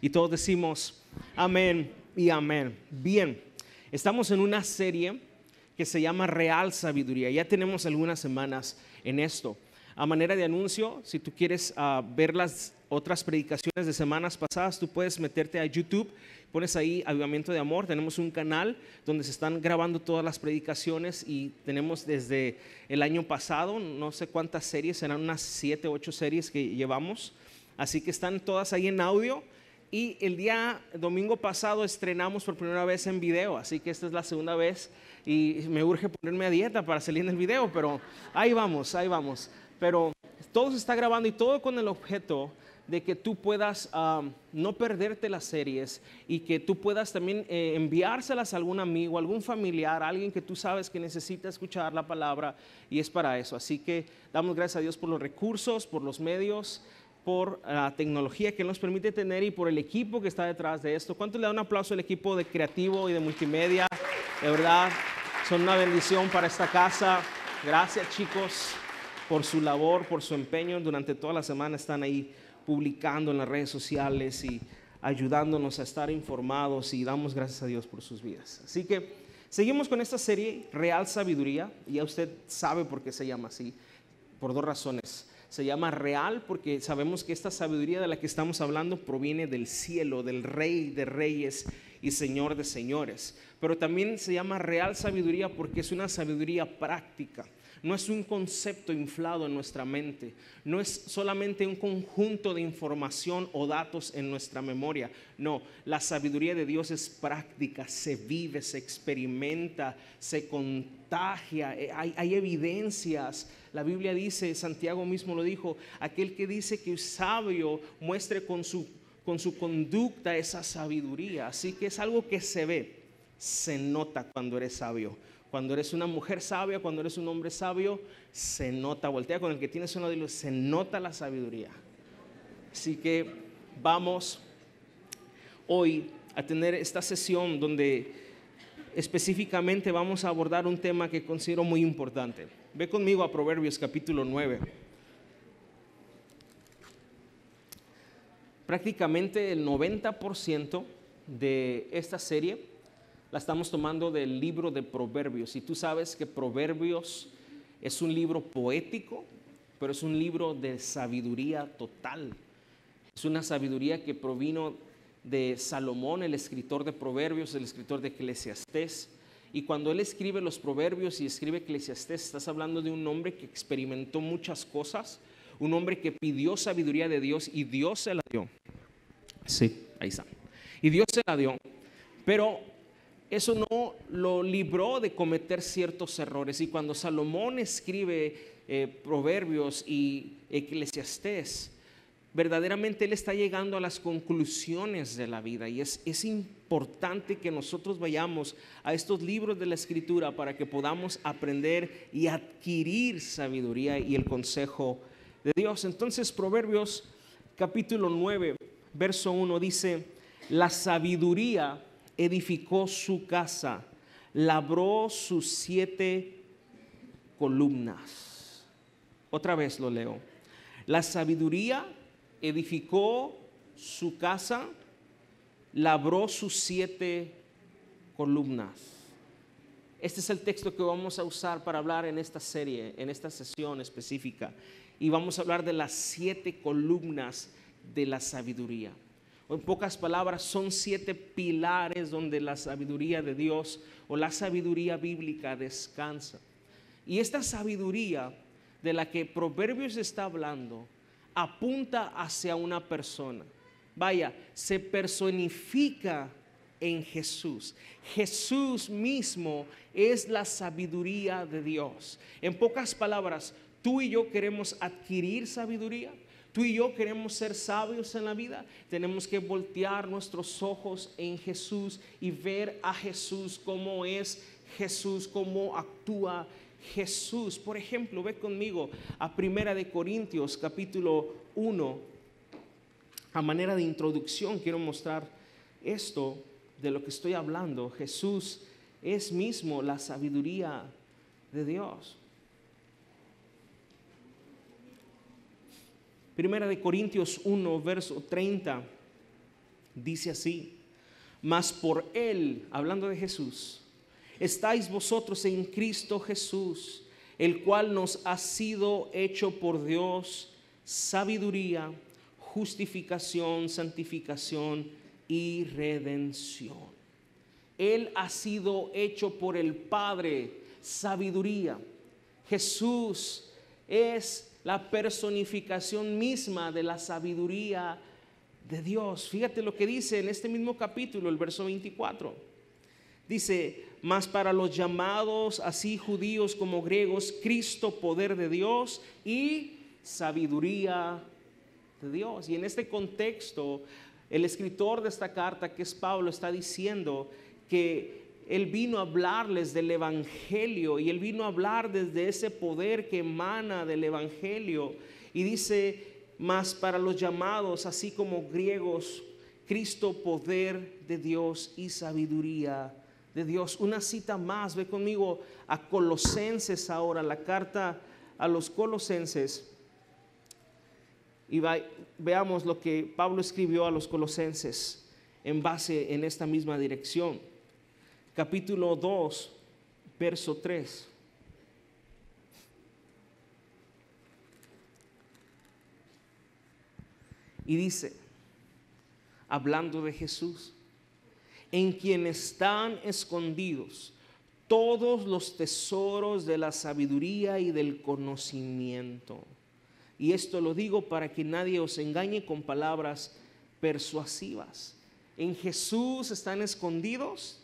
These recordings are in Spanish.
Y todos decimos amén y amén. Bien, estamos en una serie que se llama Real Sabiduría. Ya tenemos algunas semanas en esto. A manera de anuncio, si tú quieres ver las otras predicaciones de semanas pasadas, tú puedes meterte a YouTube, pones ahí Avivamiento de Amor. Tenemos un canal donde se están grabando todas las predicaciones y tenemos desde el año pasado, no sé cuántas series, serán unas 7, 8 series que llevamos. Así que están todas ahí en audio. Y el domingo pasado estrenamos por primera vez en video, así que esta es la segunda vez y me urge ponerme a dieta para salir en el video, pero ahí vamos. Pero todo se está grabando y todo con el objeto de que tú puedas no perderte las series y que tú puedas también enviárselas a algún amigo, algún familiar, alguien que tú sabes que necesita escuchar la palabra, y es para eso. Así que damos gracias a Dios por los recursos, por los medios, por la tecnología que nos permite tener y por el equipo que está detrás de esto. ¿Cuánto le da un aplauso al equipo de creativo y de multimedia? De verdad, son una bendición para esta casa. Gracias, chicos, por su labor, por su empeño. Durante toda la semana están ahí publicando en las redes sociales y ayudándonos a estar informados, y damos gracias a Dios por sus vidas. Así que seguimos con esta serie Real Sabiduría, y ya usted sabe por qué se llama así, por dos razones. Se llama real porque sabemos que esta sabiduría de la que estamos hablando proviene del cielo, del Rey de Reyes y Señor de Señores. Pero también se llama real sabiduría porque es una sabiduría práctica. No es un concepto inflado en nuestra mente. No es solamente un conjunto de información o datos en nuestra memoria. No, la sabiduría de Dios es práctica, se vive, se experimenta, se contagia. Hay evidencias. La Biblia dice, Santiago mismo lo dijo, aquel que dice que es sabio muestre con su conducta esa sabiduría. Así que es algo que se ve, se nota cuando eres sabio. Cuando eres una mujer sabia, cuando eres un hombre sabio, se nota. Voltea con el que tienes un lado, se nota la sabiduría. Así que vamos hoy a tener esta sesión donde específicamente vamos a abordar un tema que considero muy importante. Ve conmigo a Proverbios capítulo 9. Prácticamente el 90% de esta serie la estamos tomando del libro de Proverbios. Y tú sabes que Proverbios es un libro poético, pero es un libro de sabiduría total. Es una sabiduría que provino de Salomón, el escritor de Proverbios, el escritor de Eclesiastés. Y cuando él escribe los Proverbios y escribe Eclesiastés, estás hablando de un hombre que experimentó muchas cosas, un hombre que pidió sabiduría de Dios y Dios se la dio. Sí, ahí está. Y Dios se la dio, pero eso no lo libró de cometer ciertos errores. Y cuando Salomón escribe Proverbios y Eclesiastés, verdaderamente él está llegando a las conclusiones de la vida. Y es importante que nosotros vayamos a estos libros de la Escritura para que podamos aprender y adquirir sabiduría y el consejo de Dios. Entonces, Proverbios capítulo 9, verso 1 dice: la sabiduría edificó su casa, labró sus 7 columnas. Otra vez lo leo. La sabiduría edificó su casa, labró sus 7 columnas. Este es el texto que vamos a usar para hablar en esta serie, en esta sesión específica. Y vamos a hablar de las 7 columnas de la sabiduría. En pocas palabras, son 7 pilares donde la sabiduría de Dios o la sabiduría bíblica descansa. Y esta sabiduría de la que Proverbios está hablando apunta hacia una persona. Vaya, se personifica en Jesús. Jesús mismo es la sabiduría de Dios. En pocas palabras, tú y yo queremos adquirir sabiduría. Tú y yo queremos ser sabios en la vida. Tenemos que voltear nuestros ojos en Jesús y ver a Jesús, cómo es Jesús, cómo actúa Jesús. Por ejemplo, ve conmigo a Primera de Corintios capítulo 1. A manera de introducción quiero mostrar esto de lo que estoy hablando. Jesús es mismo la sabiduría de Dios. Primera de Corintios 1, verso 30, Dice así: mas por Él, hablando de Jesús, estáis vosotros en Cristo Jesús, el cual nos ha sido hecho por Dios sabiduría, justificación, santificación y redención. Él ha sido hecho por el Padre sabiduría. Jesús es la personificación misma de la sabiduría de Dios. Fíjate lo que dice en este mismo capítulo, el verso 24. Dice: mas para los llamados, así judíos como griegos, Cristo poder de Dios y sabiduría de Dios. Y en este contexto, el escritor de esta carta, que es Pablo, está diciendo que él vino a hablarles del evangelio, y él vino a hablar desde ese poder que emana del evangelio. Y dice: mas para los llamados, así como griegos, Cristo poder de Dios y sabiduría de Dios. Una cita más, ve conmigo a Colosenses ahora, la carta a los Colosenses, y veamos lo que Pablo escribió a los Colosenses en base en esta misma dirección. Capítulo 2, verso 3. Y dice, hablando de Jesús: en quien están escondidos todos los tesoros de la sabiduría y del conocimiento. Y esto lo digo para que nadie os engañe con palabras persuasivas. En Jesús están escondidos,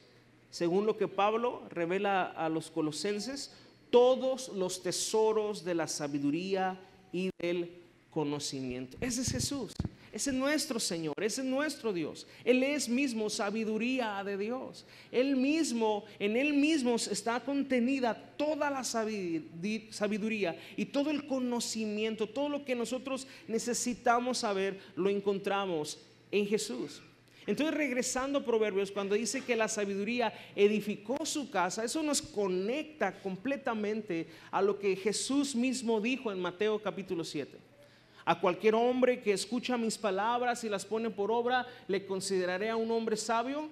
según lo que Pablo revela a los colosenses, todos los tesoros de la sabiduría y del conocimiento. Ese es Jesús. Ese es nuestro Señor, ese es nuestro Dios. Él es mismo sabiduría de Dios. Él mismo, en Él mismo está contenida toda la sabiduría y todo el conocimiento. Todo lo que nosotros necesitamos saber lo encontramos en Jesús. Entonces, regresando a Proverbios, cuando dice que la sabiduría edificó su casa, eso nos conecta completamente a lo que Jesús mismo dijo en Mateo capítulo 7. A cualquier hombre que escucha mis palabras y las pone por obra, le consideraré a un hombre sabio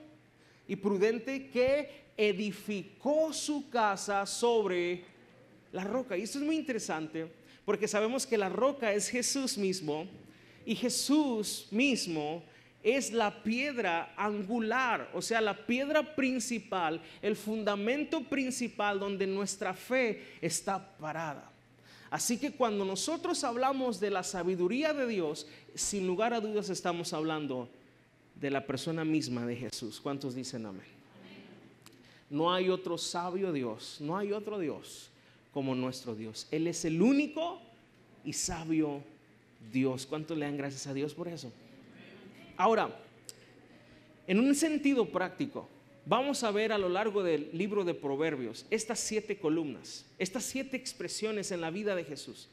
y prudente que edificó su casa sobre la roca. Y esto es muy interesante, porque sabemos que la roca es Jesús mismo, y Jesús mismo es la piedra angular, o sea, la piedra principal, el fundamento principal donde nuestra fe está parada. Así que cuando nosotros hablamos de la sabiduría de Dios, sin lugar a dudas estamos hablando de la persona misma de Jesús. ¿Cuántos dicen amén? No hay otro sabio Dios, no hay otro Dios como nuestro Dios. Él es el único y sabio Dios. ¿Cuántos le dan gracias a Dios por eso? Ahora, en un sentido práctico, vamos a ver a lo largo del libro de Proverbios estas 7 columnas, estas 7 expresiones en la vida de Jesús.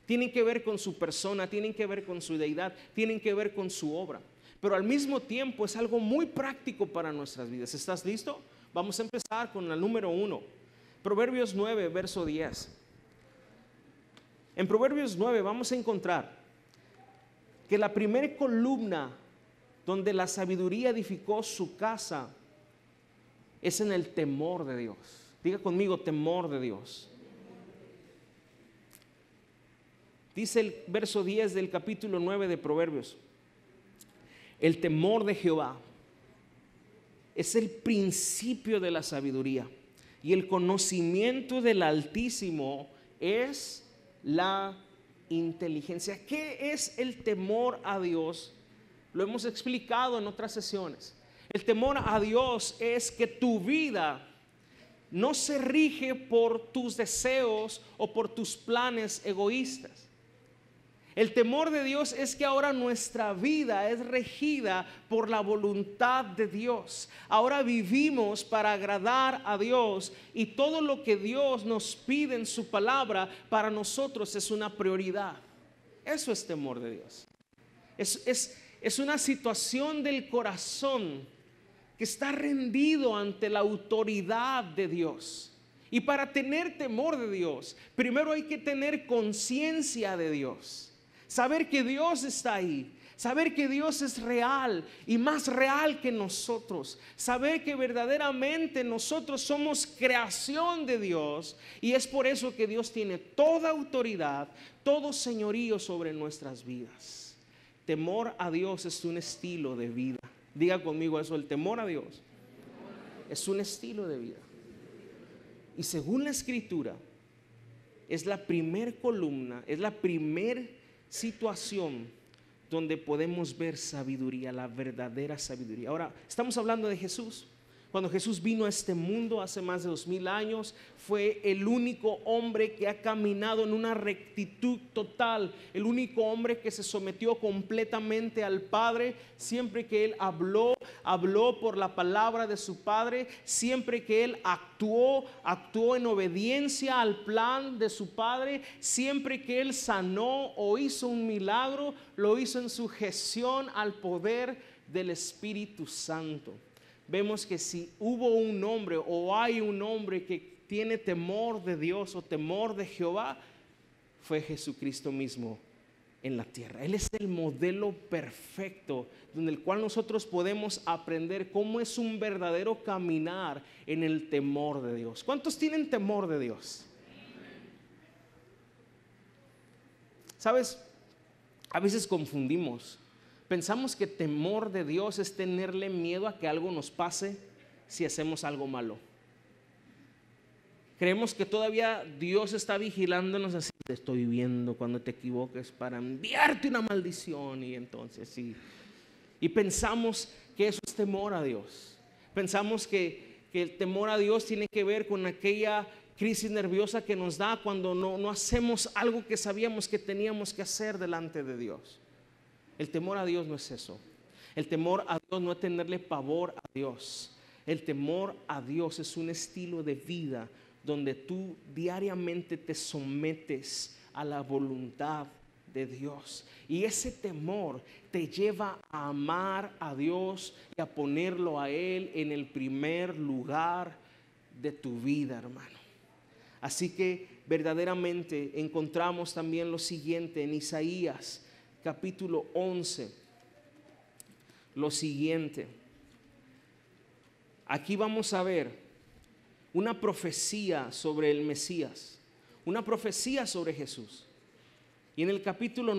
Tienen que ver con su persona, tienen que ver con su deidad, tienen que ver con su obra. Pero al mismo tiempo es algo muy práctico para nuestras vidas. ¿Estás listo? Vamos a empezar con el número 1. Proverbios 9, verso 10. En Proverbios 9 vamos a encontrar que la primera columna donde la sabiduría edificó su casa es en el temor de Dios. Diga conmigo, temor de Dios. Dice el verso 10 del capítulo 9 de Proverbios: el temor de Jehová es el principio de la sabiduría, y el conocimiento del Altísimo es la inteligencia. ¿Qué es el temor a Dios? Lo hemos explicado en otras sesiones. El temor a Dios es que tu vida no se rige por tus deseos o por tus planes egoístas. El temor de Dios es que ahora nuestra vida es regida por la voluntad de Dios. Ahora vivimos para agradar a Dios, y todo lo que Dios nos pide en su palabra para nosotros es una prioridad. Eso es temor de Dios. Es una situación del corazón que está rendido ante la autoridad de Dios. Y para tener temor de Dios, primero hay que tener conciencia de Dios. Saber que Dios está ahí. Saber que Dios es real y más real que nosotros. Saber que verdaderamente nosotros somos creación de Dios. Y es por eso que Dios tiene toda autoridad, todo señorío sobre nuestras vidas. Temor a Dios es un estilo de vida. Diga conmigo eso, el temor a Dios es un estilo de vida. Y según la Escritura, es la primer columna, es la primer situación donde podemos ver sabiduría, la verdadera sabiduría. Ahora, estamos hablando de Jesús. Cuando Jesús vino a este mundo hace más de 2000 años, fue el único hombre que ha caminado en una rectitud total, el único hombre que se sometió completamente al Padre. Siempre que Él habló por la palabra de su Padre. Siempre que Él actuó en obediencia al plan de su Padre. Siempre que Él sanó o hizo un milagro, lo hizo en sujeción al poder del Espíritu Santo. Vemos que si hubo un hombre o hay un hombre que tiene temor de Dios o temor de Jehová, fue Jesucristo mismo en la tierra. Él es el modelo perfecto donde el cual nosotros podemos aprender cómo es un verdadero caminar en el temor de Dios. ¿Cuántos tienen temor de Dios? ¿Sabes? A veces confundimos. Pensamos que temor de Dios es tenerle miedo a que algo nos pase si hacemos algo malo. Creemos que todavía Dios está vigilándonos así. Te estoy viendo cuando te equivoques para enviarte una maldición. Y entonces sí. Y pensamos que eso es temor a Dios. Pensamos que el temor a Dios tiene que ver con aquella crisis nerviosa que nos da cuando no hacemos algo que sabíamos que teníamos que hacer delante de Dios. El temor a Dios no es eso. El temor a Dios no es tenerle pavor a Dios. El temor a Dios es un estilo de vida donde tú diariamente te sometes a la voluntad de Dios. Y ese temor te lleva a amar a Dios y a ponerlo a Él en el primer lugar de tu vida, hermano. Así que verdaderamente encontramos también lo siguiente en Isaías capítulo 11, lo siguiente. Aquí vamos a ver una profecía sobre el Mesías, una profecía sobre Jesús. Y en el capítulo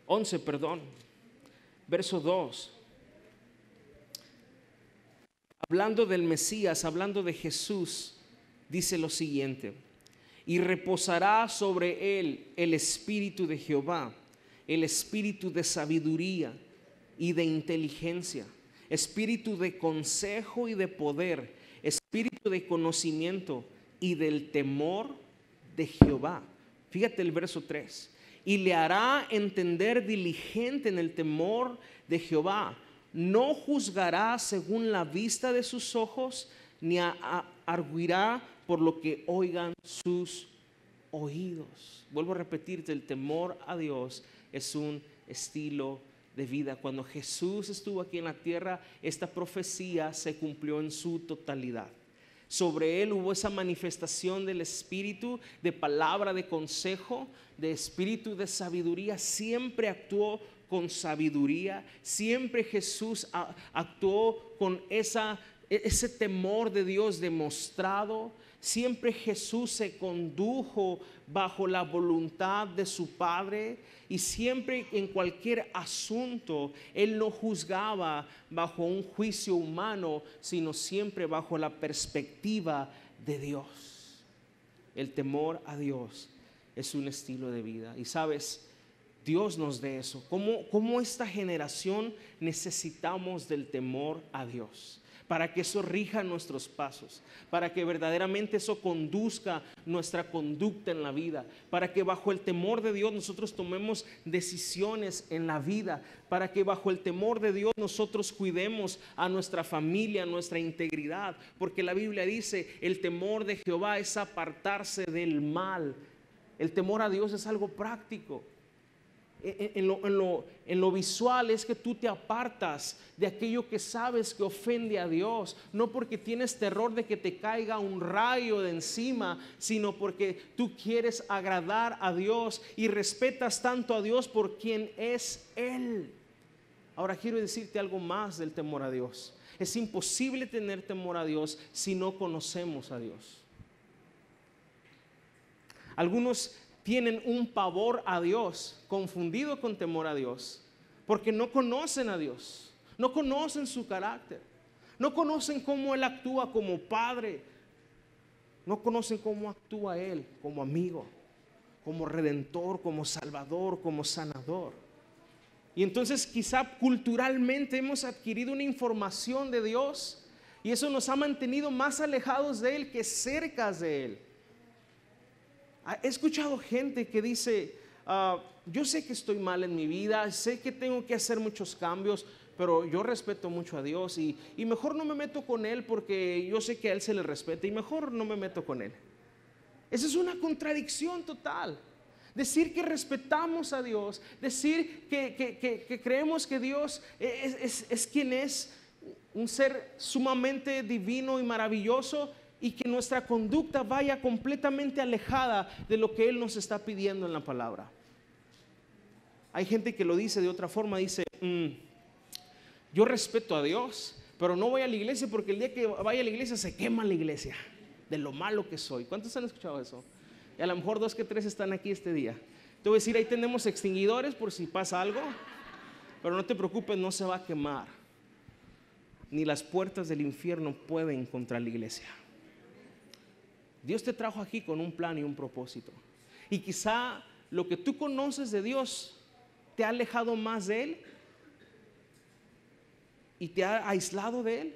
11, verso 2, hablando del Mesías, hablando de Jesús, dice lo siguiente: y reposará sobre él el espíritu de Jehová, el espíritu de sabiduría y de inteligencia, espíritu de consejo y de poder, espíritu de conocimiento y del temor de Jehová. Fíjate el verso 3. Y le hará entender diligente en el temor de Jehová. No juzgará según la vista de sus ojos, ni arguirá por lo que oigan sus oídos. Vuelvo a repetirte, el temor a Dios es un estilo de vida. Cuando Jesús estuvo aquí en la tierra, esta profecía se cumplió en su totalidad. Sobre él hubo esa manifestación del espíritu, de palabra de consejo, de espíritu de sabiduría. Siempre actuó con sabiduría. Siempre Jesús actuó con ese temor de Dios demostrado. Siempre Jesús se condujo bajo la voluntad de su Padre, y siempre en cualquier asunto Él no juzgaba bajo un juicio humano, sino siempre bajo la perspectiva de Dios. El temor a Dios es un estilo de vida. Y sabes, Dios nos dé eso. ¿Cómo esta generación necesitamos del temor a Dios? Para que eso rija nuestros pasos, para que verdaderamente eso conduzca nuestra conducta en la vida, para que bajo el temor de Dios nosotros tomemos decisiones en la vida, para que bajo el temor de Dios nosotros cuidemos a nuestra familia, a nuestra integridad, porque la Biblia dice: el temor de Jehová es apartarse del mal. El temor a Dios es algo práctico. en lo visual es que tú te apartas de aquello que sabes que ofende a Dios, no porque tienes terror de que te caiga un rayo de encima, sino porque tú quieres agradar a Dios y respetas tanto a Dios por quien es Él. Ahora quiero decirte algo más del temor a Dios. Es imposible tener temor a Dios si no conocemos a Dios. Algunos tienen un pavor a Dios, confundido con temor a Dios, porque no conocen a Dios, no conocen su carácter, no conocen cómo Él actúa como padre, no conocen cómo actúa Él como amigo, como redentor, como salvador, como sanador. Y entonces quizá culturalmente hemos adquirido una información de Dios y eso nos ha mantenido más alejados de Él que cerca de Él. He escuchado gente que dice, yo sé que estoy mal en mi vida, sé que tengo que hacer muchos cambios, pero yo respeto mucho a Dios y mejor no me meto con Él porque yo sé que a Él se le respeta y mejor no me meto con Él. Esa es una contradicción total. Decir que respetamos a Dios, decir que creemos que Dios es quien es, un ser sumamente divino y maravilloso, y que nuestra conducta vaya completamente alejada de lo que Él nos está pidiendo en la palabra. Hay gente que lo dice de otra forma, dice, yo respeto a Dios, pero no voy a la iglesia porque el día que vaya a la iglesia se quema la iglesia de lo malo que soy. ¿Cuántos han escuchado eso? Y a lo mejor 2 que 3 están aquí este día. Te voy a decir, ahí tenemos extinguidores por si pasa algo, pero no te preocupes, no se va a quemar. Ni las puertas del infierno pueden contra la iglesia. Dios te trajo aquí con un plan y un propósito. Y quizá lo que tú conoces de Dios te ha alejado más de Él y te ha aislado de Él,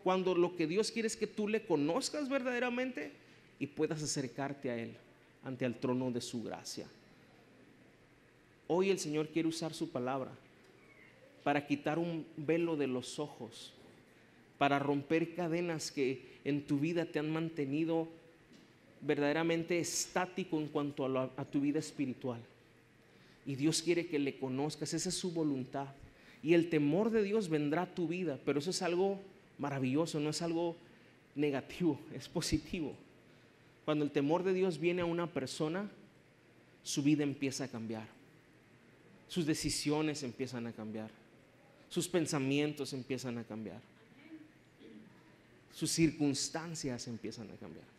cuando lo que Dios quiere es que tú le conozcas verdaderamente y puedas acercarte a Él ante el trono de su gracia. Hoy el Señor quiere usar su palabra para quitar un velo de los ojos, para romper cadenas que en tu vida te han mantenido verdaderamente estático en cuanto a tu vida espiritual. Y Dios quiere que le conozcas, esa es su voluntad. Y el temor de Dios vendrá a tu vida, pero eso es algo maravilloso, no es algo negativo, es positivo. Cuando el temor de Dios viene a una persona, su vida empieza a cambiar, sus decisiones empiezan a cambiar, sus pensamientos empiezan a cambiar, sus circunstancias empiezan a cambiar.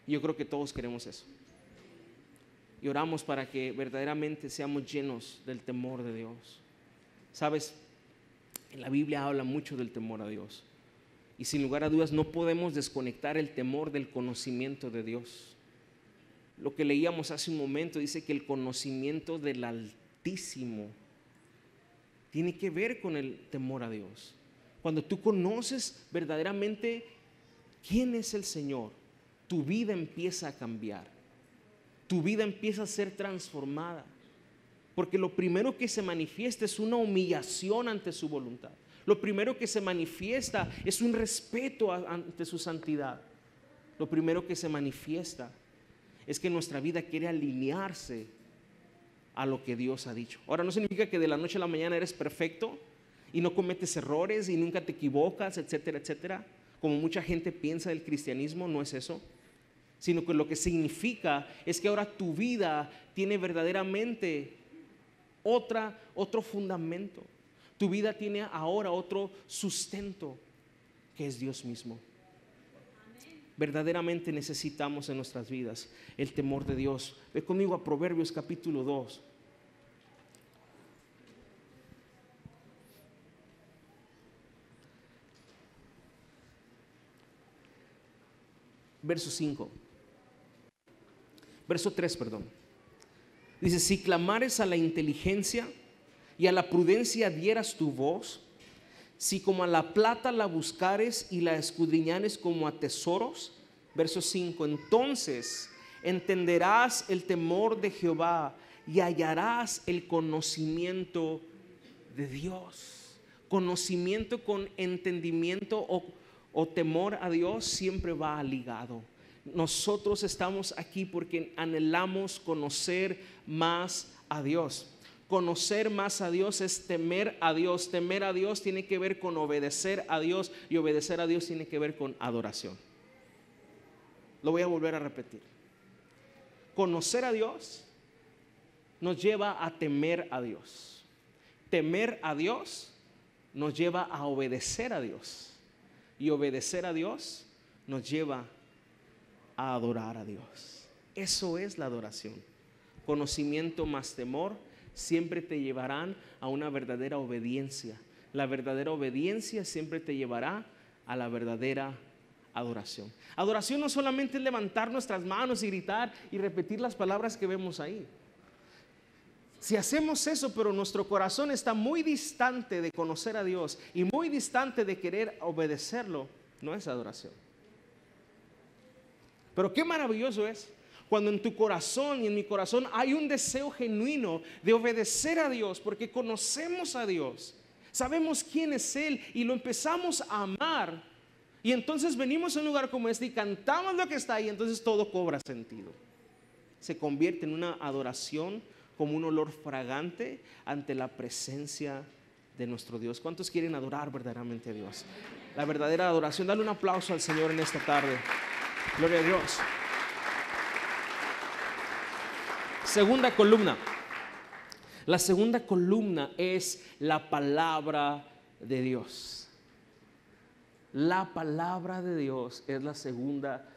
Y yo creo que todos queremos eso. Y oramos para que verdaderamente seamos llenos del temor de Dios. Sabes, en la Biblia habla mucho del temor a Dios. Y sin lugar a dudas no podemos desconectar el temor del conocimiento de Dios. Lo que leíamos hace un momento dice que el conocimiento del Altísimo tiene que ver con el temor a Dios. Cuando tú conoces verdaderamente quién es el Señor, tu vida empieza a cambiar. Tu vida empieza a ser transformada. Porque lo primero que se manifiesta es una humillación ante su voluntad. Lo primero que se manifiesta es un respeto ante su santidad. Lo primero que se manifiesta es que nuestra vida quiere alinearse a lo que Dios ha dicho. Ahora, no significa que de la noche a la mañana eres perfecto y no cometes errores y nunca te equivocas, etcétera, etcétera. Como mucha gente piensa del cristianismo, no es eso. Sino que lo que significa es que ahora tu vida tiene verdaderamente otro fundamento. Tu vida tiene ahora otro sustento, que es Dios mismo. Verdaderamente necesitamos en nuestras vidas el temor de Dios. Ve conmigo a Proverbios capítulo 2. Verso 5. Verso 3, perdón. Dice, si clamares a la inteligencia y a la prudencia dieras tu voz, si como a la plata la buscares y la escudriñares como a tesoros. Verso 5, entonces entenderás el temor de Jehová y hallarás el conocimiento de Dios. Conocimiento con entendimiento o temor a Dios siempre va ligado. Nosotros estamos aquí porque anhelamos conocer más a Dios. Conocer más a Dios es temer a Dios. Temer a Dios tiene que ver con obedecer a Dios, y obedecer a Dios tiene que ver con adoración. Lo voy a volver a repetir. Conocer a Dios nos lleva a temer a Dios. Temer a Dios nos lleva a obedecer a Dios. Y obedecer a Dios nos lleva a adorar a Dios. Eso es la adoración. Conocimiento más temor siempre te llevarán a una verdadera obediencia. La verdadera obediencia siempre te llevará a la verdadera adoración. Adoración no solamente es levantar nuestras manos y gritar y repetir las palabras que vemos ahí. Si hacemos eso, pero nuestro corazón está muy distante de conocer a Dios y muy distante de querer obedecerlo, no es adoración. Pero qué maravilloso es cuando en tu corazón y en mi corazón hay un deseo genuino de obedecer a Dios, porque conocemos a Dios, sabemos quién es Él y lo empezamos a amar. Y entonces venimos a un lugar como este y cantamos lo que está ahí, entonces todo cobra sentido. Se convierte en una adoración como un olor fragante ante la presencia de nuestro Dios. ¿Cuántos quieren adorar verdaderamente a Dios? La verdadera adoración. Dale un aplauso al Señor en esta tarde. Gloria a Dios. Segunda columna. La segunda columna es la palabra de Dios. La palabra de Dios es la segunda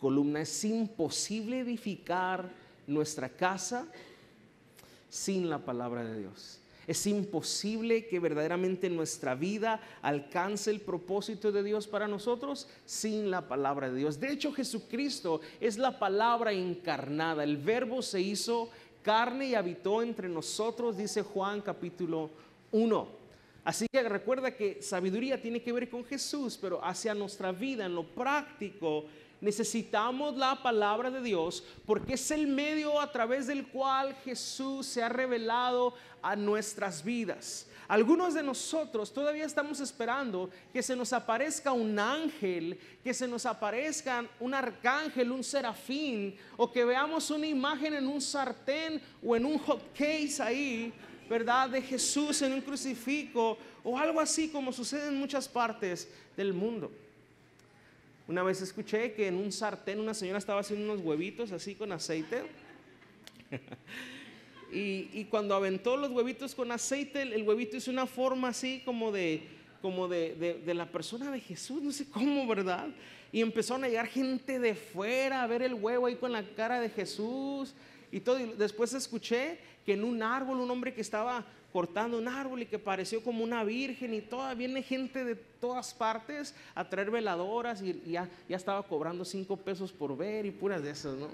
columna. Es imposible edificar nuestra casa sin la palabra de Dios. Es imposible que verdaderamente nuestra vida alcance el propósito de Dios para nosotros sin la palabra de Dios. De hecho, Jesucristo es la palabra encarnada. El verbo se hizo carne y habitó entre nosotros, dice Juan capítulo 1. Así que recuerda que sabiduría tiene que ver con Jesús, pero hacia nuestra vida en lo práctico necesitamos la palabra de Dios, porque es el medio a través del cual Jesús se ha revelado a nuestras vidas. Algunos de nosotros todavía estamos esperando que se nos aparezca un ángel, que se nos aparezca un arcángel, un serafín, o que veamos una imagen en un sartén o en un hot case ahí, ¿verdad?, de Jesús en un crucifijo o algo así, como sucede en muchas partes del mundo. Una vez escuché que en un sartén una señora estaba haciendo unos huevitos así con aceite y cuando aventó los huevitos con aceite, el huevito hizo una forma así como de la persona de Jesús, no sé cómo, ¿verdad? Y empezaron a llegar gente de fuera a ver el huevo ahí con la cara de Jesús y todo. Y después escuché que en un árbol, un hombre que estaba cortando un árbol y que pareció como una virgen, y toda viene gente de todas partes a traer veladoras y ya estaba cobrando 5 pesos por ver y puras de esas, ¿no?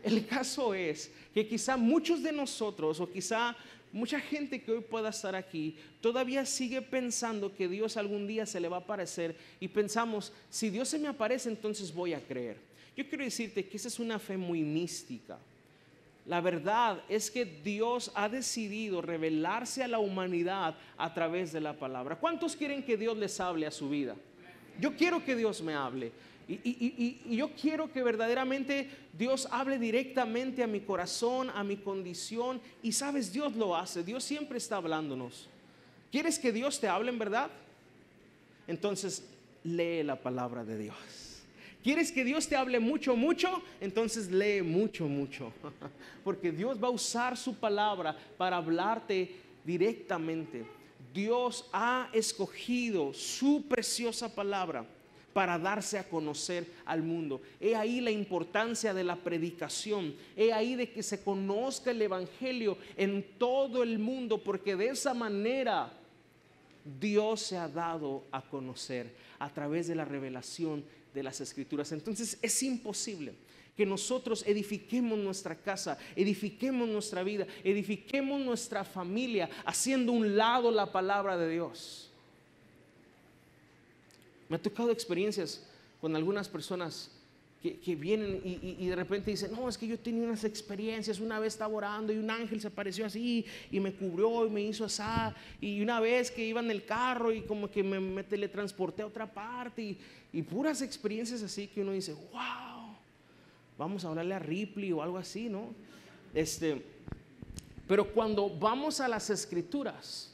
El caso es que quizá muchos de nosotros, o quizá mucha gente que hoy pueda estar aquí, todavía sigue pensando que Dios algún día se le va a aparecer, y pensamos, si Dios se me aparece, entonces voy a creer. Yo quiero decirte que esa es una fe muy mística. La verdad es que Dios ha decidido revelarse a la humanidad a través de la palabra. ¿Cuántos quieren que Dios les hable a su vida? Yo quiero que Dios me hable. Y yo quiero que verdaderamente Dios hable directamente a mi corazón, a mi condición. Y sabes, Dios lo hace. Dios siempre está hablándonos. ¿Quieres que Dios te hable en verdad? Entonces lee la palabra de Dios. ¿Quieres que Dios te hable mucho, mucho? Entonces lee mucho, mucho. Porque Dios va a usar su palabra para hablarte directamente. Dios ha escogido su preciosa palabra para darse a conocer al mundo. He ahí la importancia de la predicación. He ahí de que se conozca el evangelio en todo el mundo, porque de esa manera Dios se ha dado a conocer a través de la revelación de las Escrituras. Entonces es imposible que nosotros edifiquemos nuestra casa, edifiquemos nuestra vida, edifiquemos nuestra familia haciendo un lado la palabra de Dios. Me ha tocado experiencias con algunas personas que vienen y de repente dicen, no, es que yo tenía unas experiencias, una vez estaba orando y un ángel se apareció así y me cubrió y me hizo así, y una vez que iba en el carro y como que me teletransporté a otra parte y puras experiencias así que uno dice, wow, vamos a hablarle a Ripley o algo así, ¿no? Pero cuando vamos a las Escrituras,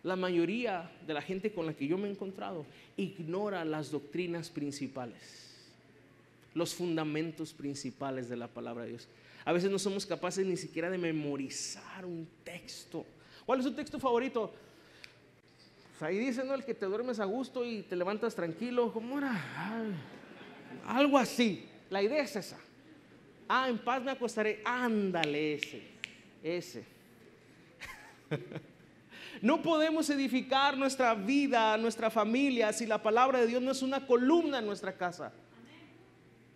la mayoría de la gente con la que yo me he encontrado ignora las doctrinas principales, los fundamentos principales de la palabra de Dios. A veces no somos capaces ni siquiera de memorizar un texto. ¿Cuál es tu texto favorito? Pues ahí dice, ¿no? El que te duermes a gusto y te levantas tranquilo. ¿Cómo era? Algo así. La idea es esa. En paz me acostaré. Ándale, ese. No podemos edificar nuestra vida, nuestra familia, si la palabra de Dios no es una columna en nuestra casa.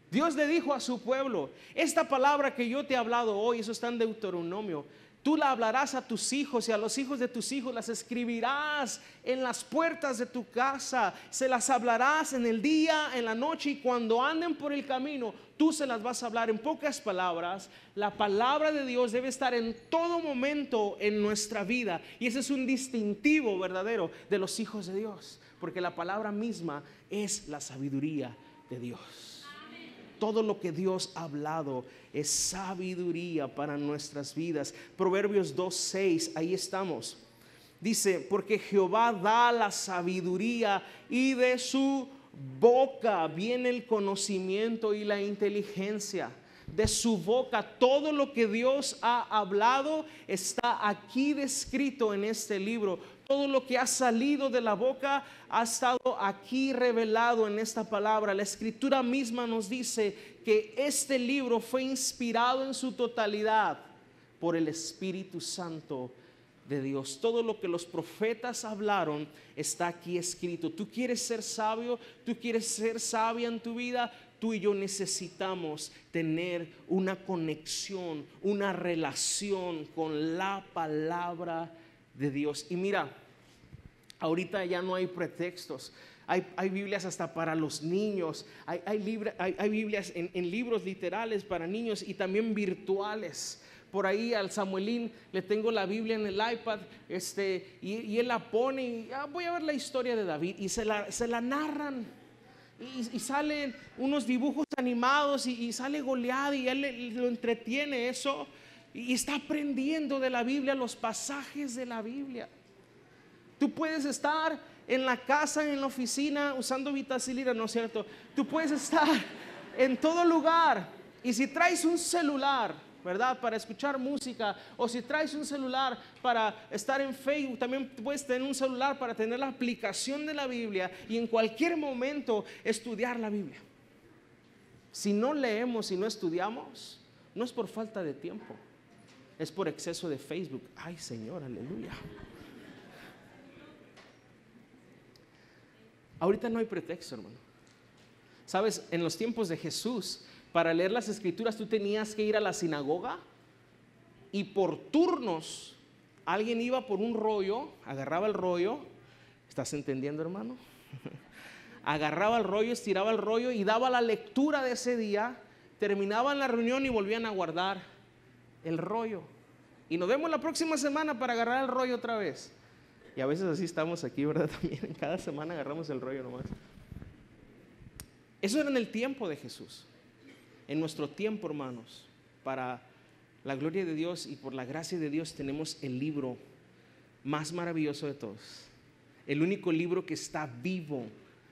Dios le dijo a su pueblo, esta palabra que yo te he hablado hoy, eso está en Deuteronomio, tú la hablarás a tus hijos y a los hijos de tus hijos las escribirás en las puertas de tu casa, se las hablarás en el día, en la noche, y cuando anden por el camino, tú se las vas a hablar. En pocas palabras, la palabra de Dios debe estar en todo momento en nuestra vida, y ese es un distintivo verdadero de los hijos de Dios, porque la palabra misma es la sabiduría de Dios. Todo lo que Dios ha hablado es sabiduría para nuestras vidas. Proverbios 2:6, ahí estamos. Dice, porque Jehová da la sabiduría y de su boca viene el conocimiento y la inteligencia. De su boca, todo lo que Dios ha hablado está aquí descrito en este libro. Todo lo que ha salido de la boca ha estado aquí revelado en esta palabra. La Escritura misma nos dice que este libro fue inspirado en su totalidad por el Espíritu Santo de Dios. Todo lo que los profetas hablaron está aquí escrito. Tú quieres ser sabio, tú quieres ser sabia en tu vida. Tú y yo necesitamos tener una conexión, una relación con la palabra de Dios. Y mira, ahorita ya no hay pretextos. Hay Biblias hasta para los niños. Hay Biblias en libros literales para niños y también virtuales. Por ahí al Samuelín le tengo la Biblia en el iPad, y él la pone y voy a ver la historia de David, y se la narran. Y salen unos dibujos animados y sale Goliat, y él lo entretiene eso, y está aprendiendo de la Biblia, los pasajes de la Biblia. Tú puedes estar en la casa, en la oficina, usando vitacilina, ¿no es cierto? Tú puedes estar en todo lugar, y si traes un celular, ¿verdad?, para escuchar música, o si traes un celular para estar en Facebook, también puedes tener un celular para tener la aplicación de la Biblia y en cualquier momento estudiar la Biblia. Si no leemos y no estudiamos, no es por falta de tiempo, es por exceso de Facebook. Ay, Señor, aleluya. Ahorita no hay pretexto, hermano. Sabes, en los tiempos de Jesús, para leer las Escrituras tú tenías que ir a la sinagoga, y por turnos alguien iba por un rollo, agarraba el rollo. ¿Estás entendiendo, hermano? Agarraba el rollo, estiraba el rollo y daba la lectura de ese día. Terminaban la reunión y volvían a guardar el rollo, y nos vemos la próxima semana para agarrar el rollo otra vez. Y a veces así estamos aquí, ¿verdad? También cada semana agarramos el rollo nomás. Eso era en el tiempo de Jesús. En nuestro tiempo, hermanos, para la gloria de Dios y por la gracia de Dios, tenemos el libro más maravilloso de todos, el único libro que está vivo,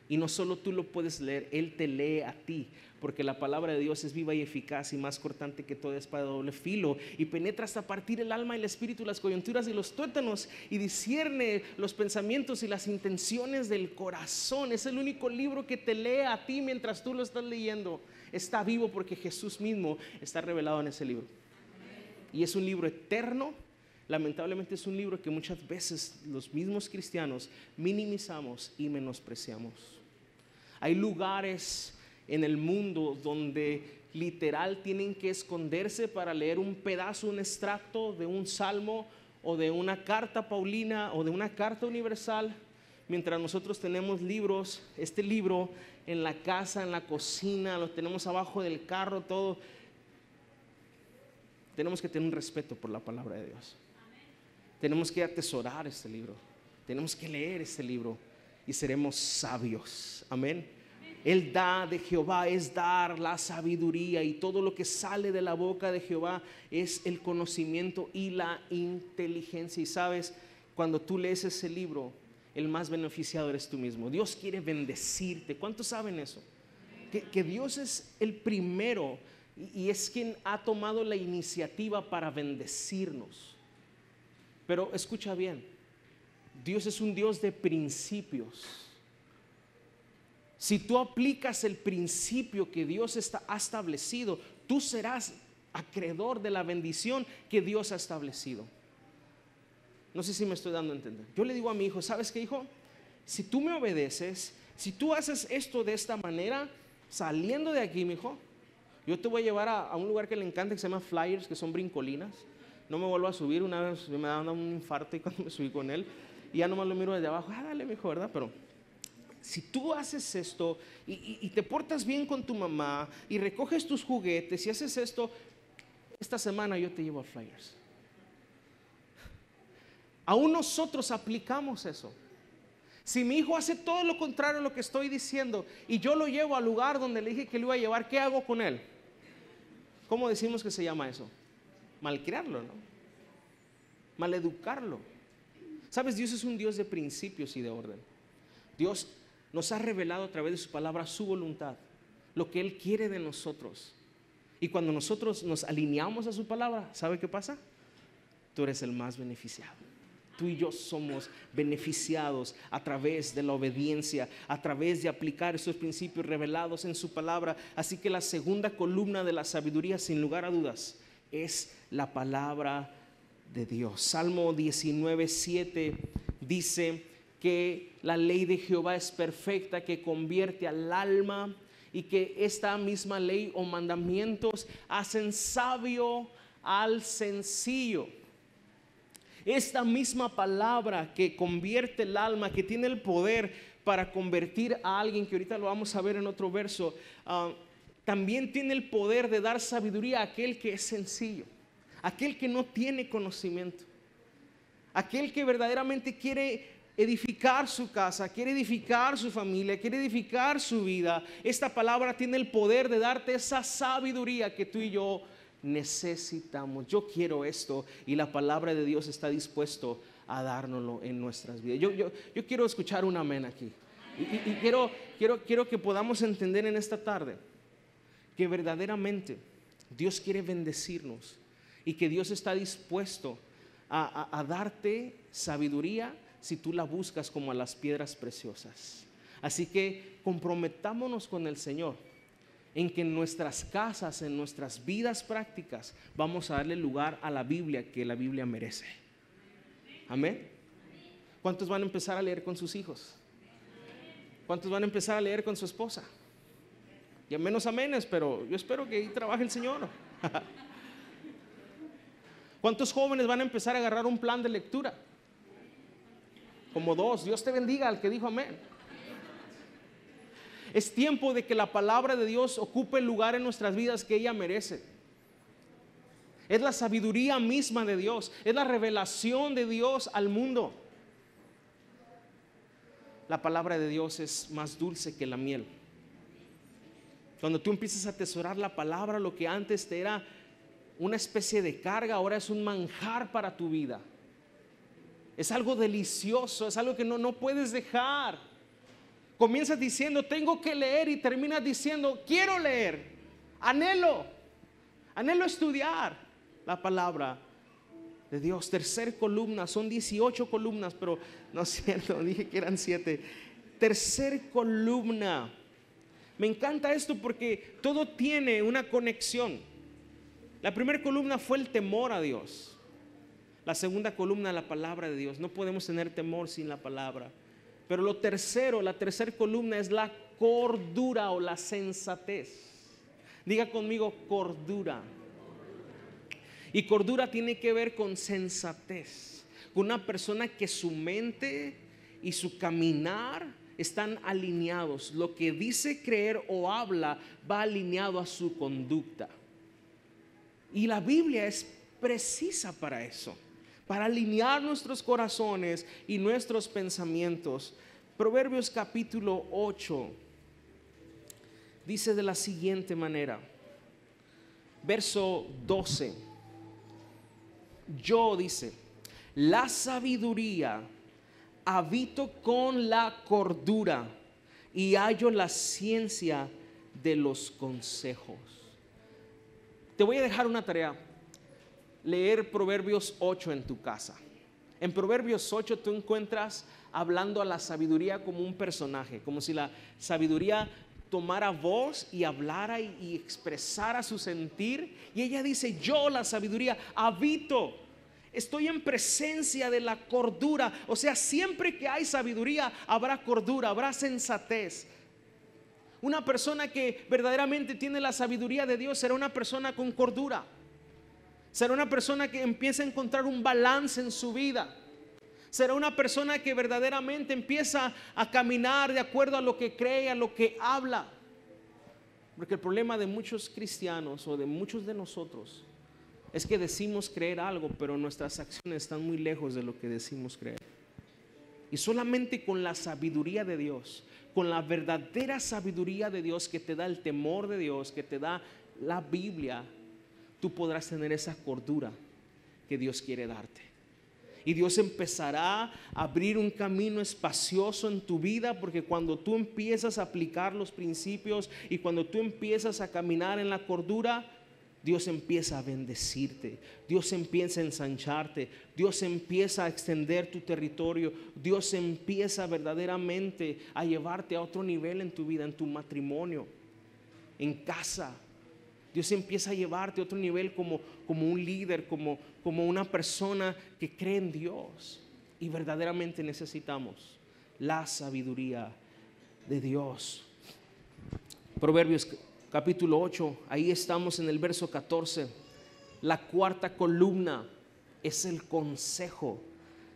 y no solo tú lo puedes leer, Él te lee a ti, porque la palabra de Dios es viva y eficaz y más cortante que toda espada de doble filo, y penetra hasta partir el alma y el espíritu, las coyunturas y los tuétanos, y discierne los pensamientos y las intenciones del corazón. Es el único libro que te lee a ti mientras tú lo estás leyendo. Está vivo porque Jesús mismo está revelado en ese libro, y es un libro eterno. Lamentablemente es un libro que muchas veces los mismos cristianos minimizamos y menospreciamos. Hay lugares en el mundo donde literal tienen que esconderse para leer un pedazo, un extracto de un salmo o de una carta paulina o de una carta universal, mientras nosotros tenemos libros, este libro en la casa, en la cocina, lo tenemos abajo del carro, todo. Tenemos que tener un respeto por la palabra de Dios. Tenemos que atesorar este libro, tenemos que leer este libro y seremos sabios. Amén. El da de Jehová es dar la sabiduría, y todo lo que sale de la boca de Jehová es el conocimiento y la inteligencia. Y sabes, cuando tú lees ese libro, el más beneficiado eres tú mismo. Dios quiere bendecirte. ¿Cuántos saben eso? Que Dios es el primero y es quien ha tomado la iniciativa para bendecirnos. Pero escucha bien, Dios es un Dios de principios. Si tú aplicas el principio que Dios ha establecido, tú serás acreedor de la bendición que Dios ha establecido. No sé si me estoy dando a entender. Yo le digo a mi hijo, ¿sabes qué, hijo? Si tú me obedeces, si tú haces esto de esta manera, saliendo de aquí, mi hijo, yo te voy a llevar a un lugar que le encanta, que se llama Flyers, que son brincolinas. No me vuelvo a subir. Una vez me daba un infarto y cuando me subí con él, y ya nomás lo miro desde abajo. Dale, mi hijo, ¿verdad? Pero si tú haces esto y te portas bien con tu mamá y recoges tus juguetes y haces esto, esta semana yo te llevo a Flyers. Aún nosotros aplicamos eso. Si mi hijo hace todo lo contrario a lo que estoy diciendo y yo lo llevo al lugar donde le dije que lo iba a llevar, ¿qué hago con él? ¿Cómo decimos que se llama eso? Malcriarlo, ¿no? Maleducarlo. Sabes, Dios es un Dios de principios y de orden. Dios nos ha revelado a través de su palabra su voluntad, lo que Él quiere de nosotros. Y cuando nosotros nos alineamos a su palabra, ¿sabe qué pasa? Tú eres el más beneficiado. Tú y yo somos beneficiados a través de la obediencia, a través de aplicar esos principios revelados en su palabra. Así que la segunda columna de la sabiduría, sin lugar a dudas, es la palabra de Dios. Salmo 19:7 dice que la ley de Jehová es perfecta, que convierte al alma, y que esta misma ley o mandamientos hacen sabio al sencillo. Esta misma palabra que convierte el alma, que tiene el poder para convertir a alguien, que ahorita lo vamos a ver en otro verso, también tiene el poder de dar sabiduría a aquel que es sencillo, aquel que no tiene conocimiento, aquel que verdaderamente quiere edificar su casa, quiere edificar su familia, quiere edificar su vida. Esta palabra tiene el poder de darte esa sabiduría que tú y yo necesitamos. Yo quiero esto y la palabra de Dios está dispuesto a dárnoslo en nuestras vidas. Yo quiero escuchar un amén aquí. Y quiero que podamos entender en esta tarde que verdaderamente Dios quiere bendecirnos y que Dios está dispuesto a darte sabiduría si tú la buscas como a las piedras preciosas. Así que comprometámonos con el Señor en que en nuestras casas, en nuestras vidas prácticas, vamos a darle lugar a la Biblia que la Biblia merece. Amén. ¿Cuántos van a empezar a leer con sus hijos? ¿Cuántos van a empezar a leer con su esposa? Ya menos amenes, pero yo espero que ahí trabaje el Señor. ¿Cuántos jóvenes van a empezar a agarrar un plan de lectura? Como 2. Dios te bendiga al que dijo amén. Es tiempo de que la palabra de Dios ocupe el lugar en nuestras vidas que ella merece. Es la sabiduría misma de Dios, es la revelación de Dios al mundo. La palabra de Dios es más dulce que la miel. Cuando tú empiezas a atesorar la palabra, lo que antes te era una especie de carga, ahora es un manjar para tu vida. Es algo delicioso, es algo que no puedes dejar. Comienzas diciendo tengo que leer y terminas diciendo quiero leer, anhelo estudiar la palabra de Dios. Tercer columna, son 18 columnas, pero no es cierto, dije que eran 7. Tercer columna, me encanta esto porque todo tiene una conexión. La primera columna fue el temor a Dios. La segunda columna, la palabra de Dios. No podemos tener temor sin la palabra. Pero la tercera columna es la cordura o la sensatez. Diga conmigo cordura. Y cordura tiene que ver con sensatez, con una persona que su mente y su caminar están alineados. Lo que dice, creer o habla va alineado a su conducta. Y la Biblia es precisa para eso, para alinear nuestros corazones y nuestros pensamientos. Proverbios capítulo 8. dice de la siguiente manera, verso 12. Yo, dice, la sabiduría habito con la cordura y hallo la ciencia de los consejos. Te voy a dejar una tarea, leer Proverbios 8 en tu casa. En Proverbios 8 tú encuentras hablando a la sabiduría como un personaje, como si la sabiduría tomara voz y hablara y expresara su sentir. Y ella dice, yo, la sabiduría, habito, estoy en presencia de la cordura. O sea, siempre que hay sabiduría habrá cordura, habrá sensatez. Una persona que verdaderamente tiene la sabiduría de Dios será una persona con cordura. Será una persona que empieza a encontrar un balance en su vida. Será una persona que verdaderamente empieza a caminar de acuerdo a lo que cree, a lo que habla. Porque el problema de muchos cristianos o de muchos de nosotros es que decimos creer algo, pero nuestras acciones están muy lejos de lo que decimos creer. Y solamente con la sabiduría de Dios, con la verdadera sabiduría de Dios que te da el temor de Dios, que te da la Biblia, tú podrás tener esa cordura que Dios quiere darte. Y Dios empezará a abrir un camino espacioso en tu vida, porque cuando tú empiezas a aplicar los principios y cuando tú empiezas a caminar en la cordura, Dios empieza a bendecirte, Dios empieza a ensancharte, Dios empieza a extender tu territorio, Dios empieza verdaderamente a llevarte a otro nivel en tu vida, en tu matrimonio, en casa. Dios empieza a llevarte a otro nivel como un líder, como una persona que cree en Dios. Y verdaderamente necesitamos la sabiduría de Dios. Proverbios capítulo 8, ahí estamos en el verso 14. La cuarta columna es el consejo.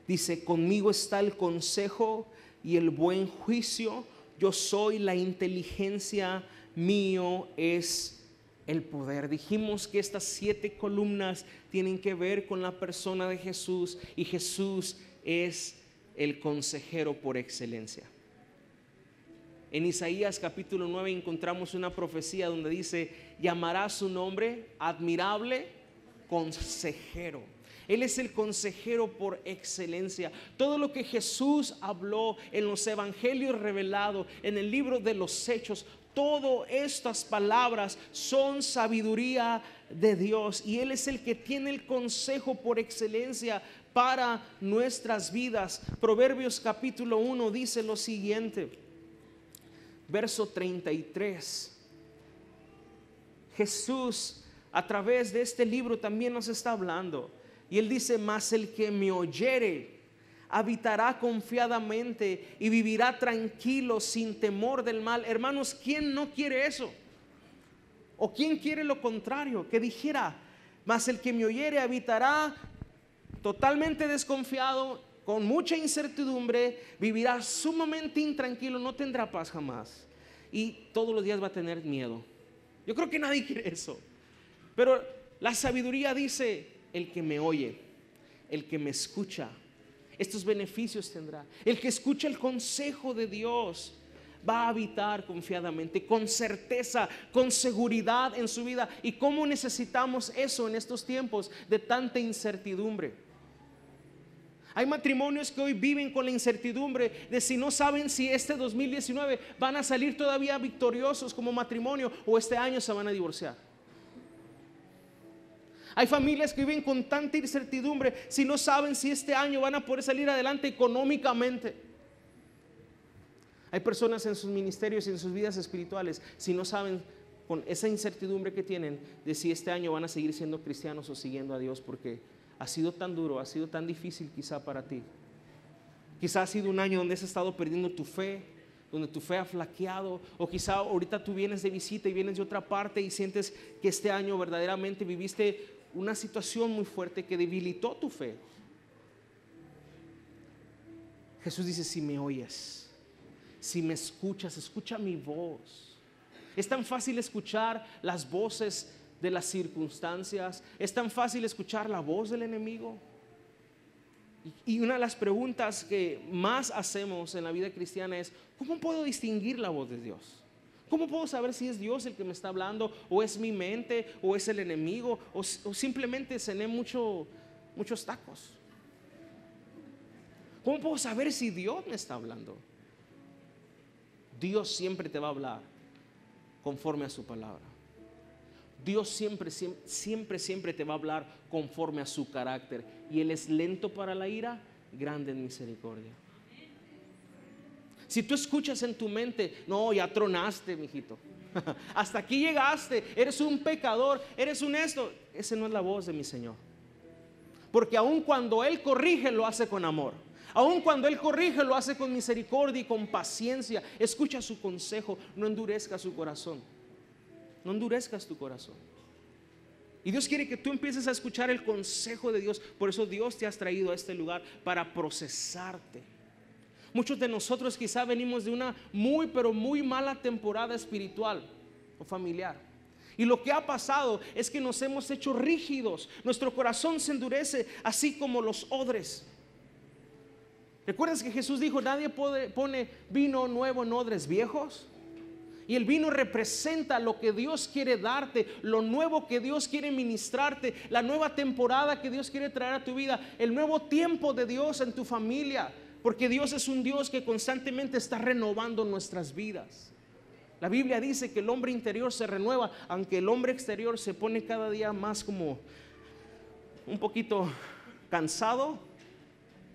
Dice, conmigo está el consejo y el buen juicio. Yo soy la inteligencia, mío es el poder. Dijimos que estas 7 columnas tienen que ver con la persona de Jesús, y Jesús es el consejero por excelencia. En Isaías capítulo 9 encontramos una profecía donde dice, llamará su nombre admirable consejero. Él es el consejero por excelencia. Todo lo que Jesús habló en los evangelios revelados, en el libro de los Hechos, todas estas palabras son sabiduría de Dios, y Él es el que tiene el consejo por excelencia para nuestras vidas. Proverbios capítulo 1 dice lo siguiente, verso 33. Jesús a través de este libro también nos está hablando, y Él dice, mas el que me oyere habitará confiadamente y vivirá tranquilo sin temor del mal. Hermanos, ¿quién no quiere eso? ¿O quién quiere lo contrario? Que dijera, mas el que me oyere habitará totalmente desconfiado, con mucha incertidumbre, vivirá sumamente intranquilo, no tendrá paz jamás, y todos los días va a tener miedo. Yo creo que nadie quiere eso. Pero la sabiduría dice, el que me oye, el que me escucha, estos beneficios tendrá. El que escucha el consejo de Dios va a habitar confiadamente, con certeza, con seguridad en su vida. ¿Y cómo necesitamos eso en estos tiempos de tanta incertidumbre? Hay matrimonios que hoy viven con la incertidumbre de si no saben si este 2019 van a salir todavía victoriosos como matrimonio, o este año se van a divorciar. Hay familias que viven con tanta incertidumbre si no saben si este año van a poder salir adelante económicamente. Hay personas en sus ministerios y en sus vidas espirituales si no saben, con esa incertidumbre que tienen, de si este año van a seguir siendo cristianos o siguiendo a Dios, porque ha sido tan duro, ha sido tan difícil quizá para ti. Quizá ha sido un año donde has estado perdiendo tu fe, donde tu fe ha flaqueado, o quizá ahorita tú vienes de visita y vienes de otra parte y sientes que este año verdaderamente viviste una situación muy fuerte que debilitó tu fe. Jesús dice, si me oyes, si me escuchas, escucha mi voz. Es tan fácil escuchar las voces de las circunstancias, es tan fácil escuchar la voz del enemigo. Y una de las preguntas que más hacemos en la vida cristiana es, ¿cómo puedo distinguir la voz de Dios? ¿Cómo puedo saber si es Dios el que me está hablando, o es mi mente, o es el enemigo, o simplemente cené muchos tacos? ¿Cómo puedo saber si Dios me está hablando? Dios siempre te va a hablar conforme a su palabra. Dios siempre te va a hablar conforme a su carácter. Y Él es lento para la ira, grande en misericordia. Si tú escuchas en tu mente, no, ya tronaste, mijito, hasta aquí llegaste, eres un pecador, eres un esto, esa no es la voz de mi Señor. Porque aun cuando Él corrige, lo hace con amor. Aun cuando Él corrige, lo hace con misericordia y con paciencia. Escucha su consejo, no endurezcas su corazón. No endurezcas tu corazón. Y Dios quiere que tú empieces a escuchar el consejo de Dios. Por eso Dios te has traído a este lugar, para procesarte. Muchos de nosotros quizá venimos de una pero muy mala temporada espiritual o familiar. Y lo que ha pasado es que nos hemos hecho rígidos. Nuestro corazón se endurece, así como los odres. ¿Recuerdas que Jesús dijo: nadie pone vino nuevo en odres viejos? Y el vino representa lo que Dios quiere darte, lo nuevo que Dios quiere ministrarte, la nueva temporada que Dios quiere traer a tu vida, el nuevo tiempo de Dios en tu familia. Porque Dios es un Dios que constantemente está renovando nuestras vidas. La Biblia dice que el hombre interior se renueva, aunque el hombre exterior se pone cada día más como un poquito cansado,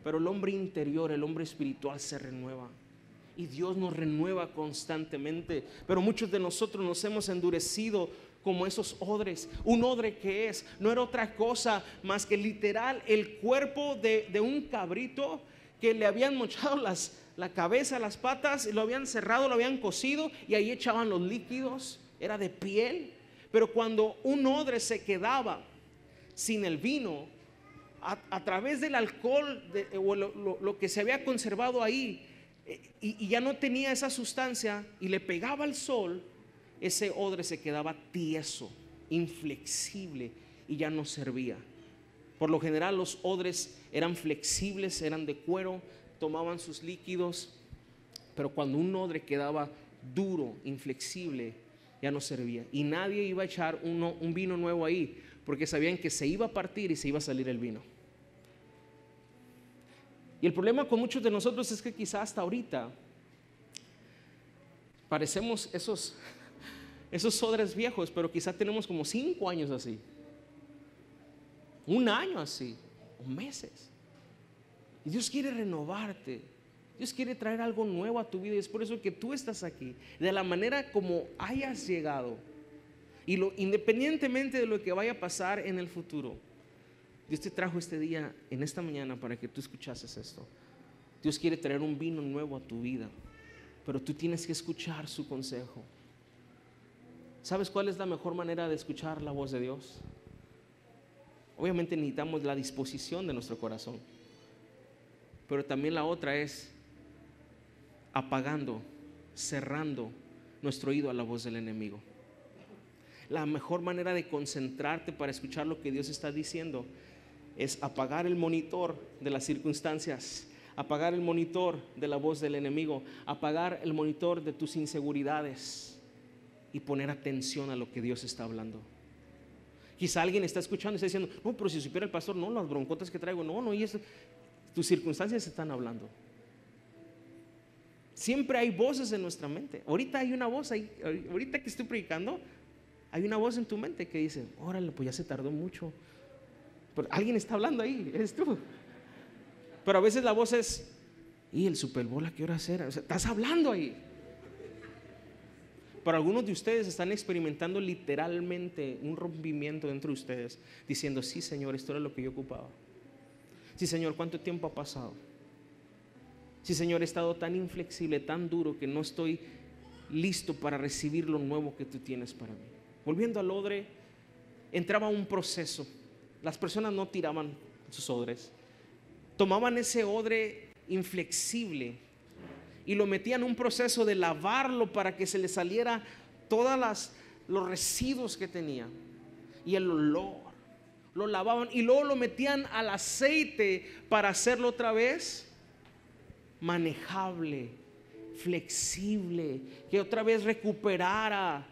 pero el hombre interior, el hombre espiritual se renueva. Y Dios nos renueva constantemente. Pero muchos de nosotros nos hemos endurecido como esos odres. Un odre que no era otra cosa más que literal el cuerpo de un cabrito que le habían mochado la cabeza, las patas, lo habían cerrado, lo habían cocido y ahí echaban los líquidos. Era de piel. Pero cuando un odre se quedaba sin el vino, a través del alcohol o lo que se había conservado ahí, y ya no tenía esa sustancia, y le pegaba al sol, ese odre se quedaba tieso, inflexible, y ya no servía. Por lo general los odres eran flexibles, eran de cuero, tomaban sus líquidos, pero cuando un odre quedaba duro, inflexible, ya no servía. Y nadie iba a echar un vino nuevo ahí, porque sabían que se iba a partir y se iba a salir el vino. Y el problema con muchos de nosotros es que quizás hasta ahorita parecemos esos odres viejos, pero quizás tenemos como 5 años así, 1 año así, o meses. Y Dios quiere renovarte. Dios quiere traer algo nuevo a tu vida. Y es por eso que tú estás aquí, de la manera como hayas llegado. Y independientemente de lo que vaya a pasar en el futuro, Dios te trajo este día, en esta mañana, para que tú escuchases esto. Dios quiere traer un vino nuevo a tu vida, pero tú tienes que escuchar su consejo. ¿Sabes cuál es la mejor manera de escuchar la voz de Dios? Obviamente necesitamos la disposición de nuestro corazón, pero también la otra es apagando, cerrando nuestro oído a la voz del enemigo. La mejor manera de concentrarte para escuchar lo que Dios está diciendo es apagar el monitor de las circunstancias, apagar el monitor de la voz del enemigo, apagar el monitor de tus inseguridades y poner atención a lo que Dios está hablando. Quizá alguien está escuchando y está diciendo: no, pero si supiera el pastor, no, las broncotas que traigo, no, y eso, tus circunstancias están hablando. Siempre hay voces en nuestra mente. Ahorita hay una voz ahí, ahorita que estoy predicando, hay una voz en tu mente que dice: órale, pues ya se tardó mucho. Pero alguien está hablando ahí, eres tú. Pero a veces la voz es: ¿y el Super Bowl a qué hora será? O sea, estás hablando ahí. Pero algunos de ustedes están experimentando literalmente un rompimiento dentro de ustedes, diciendo: sí, Señor, esto era lo que yo ocupaba. Sí, Señor, ¿cuánto tiempo ha pasado? Sí, Señor, he estado tan inflexible, tan duro, que no estoy listo para recibir lo nuevo que tú tienes para mí. Volviendo al odre, entraba un proceso. Las personas no tiraban sus odres, tomaban ese odre inflexible y lo metían en un proceso de lavarlo para que se le saliera todos los residuos que tenía, y el olor. Lo lavaban y luego lo metían al aceite para hacerlo otra vez manejable, flexible, que otra vez recuperara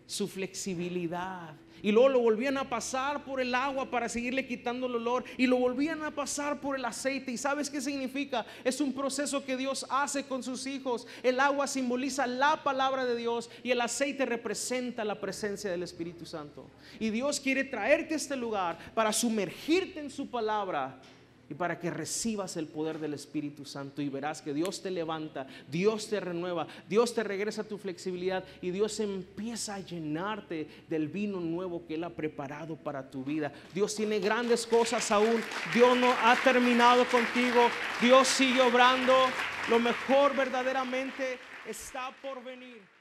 su flexibilidad. Y luego lo volvían a pasar por el agua para seguirle quitando el olor, y lo volvían a pasar por el aceite. ¿Y sabes qué significa? Es un proceso que Dios hace con sus hijos. El agua simboliza la palabra de Dios y el aceite representa la presencia del Espíritu Santo. Y Dios quiere traerte a este lugar para sumergirte en su palabra y para que recibas el poder del Espíritu Santo, y verás que Dios te levanta, Dios te renueva, Dios te regresa tu flexibilidad, y Dios empieza a llenarte del vino nuevo que Él ha preparado para tu vida. Dios tiene grandes cosas aún. Dios no ha terminado contigo. Dios sigue obrando. Lo mejor verdaderamente está por venir.